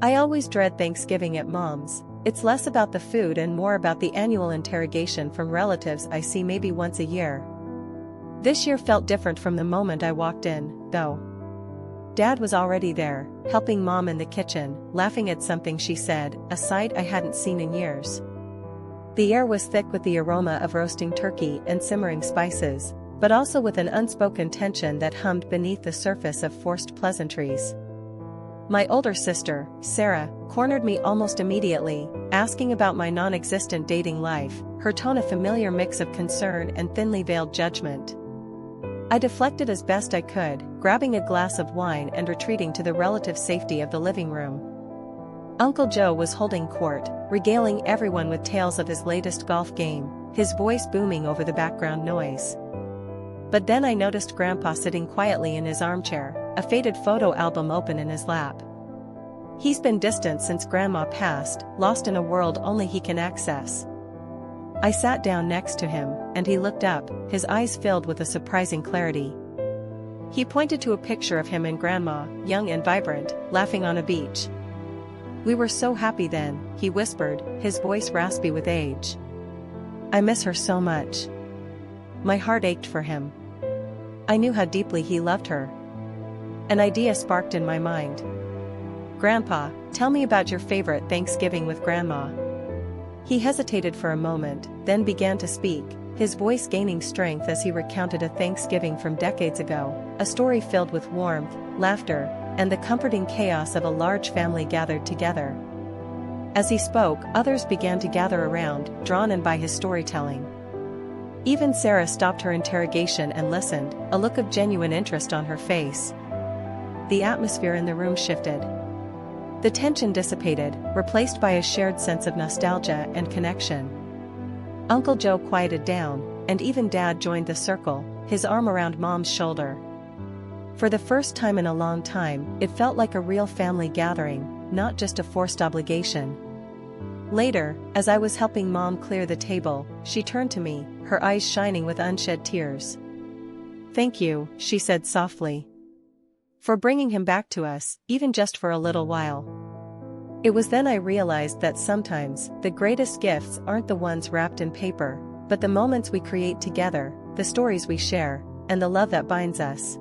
I always dread Thanksgiving at Mom's. It's less about the food and more about the annual interrogation from relatives I see maybe once a year. This year felt different from the moment I walked in, though. Dad was already there, helping Mom in the kitchen, laughing at something she said, a sight I hadn't seen in years. The air was thick with the aroma of roasting turkey and simmering spices, but also with an unspoken tension that hummed beneath the surface of forced pleasantries. My older sister, Sarah, cornered me almost immediately, asking about my non-existent dating life, her tone a familiar mix of concern and thinly veiled judgment. I deflected as best I could, grabbing a glass of wine and retreating to the relative safety of the living room. Uncle Joe was holding court, regaling everyone with tales of his latest golf game, his voice booming over the background noise. But then I noticed Grandpa sitting quietly in his armchair, a faded photo album open in his lap. He's been distant since Grandma passed, lost in a world only he can access. I sat down next to him, and he looked up, his eyes filled with a surprising clarity. He pointed to a picture of him and Grandma, young and vibrant, laughing on a beach. "We were so happy then," he whispered, his voice raspy with age. "I miss her so much." My heart ached for him. I knew how deeply he loved her. An idea sparked in my mind. "Grandpa, tell me about your favorite Thanksgiving with Grandma." He hesitated for a moment, then began to speak, his voice gaining strength as he recounted a Thanksgiving from decades ago, a story filled with warmth, laughter, and the comforting chaos of a large family gathered together. As he spoke, others began to gather around, drawn in by his storytelling. Even Sarah stopped her interrogation and listened, a look of genuine interest on her face. The atmosphere in the room shifted. The tension dissipated, replaced by a shared sense of nostalgia and connection. Uncle Joe quieted down, and even Dad joined the circle, his arm around Mom's shoulder. For the first time in a long time, it felt like a real family gathering, not just a forced obligation. Later, as I was helping Mom clear the table, she turned to me, her eyes shining with unshed tears. "Thank you," she said softly, "for bringing him back to us, even just for a little while." It was then I realized that sometimes, the greatest gifts aren't the ones wrapped in paper, but the moments we create together, the stories we share, and the love that binds us.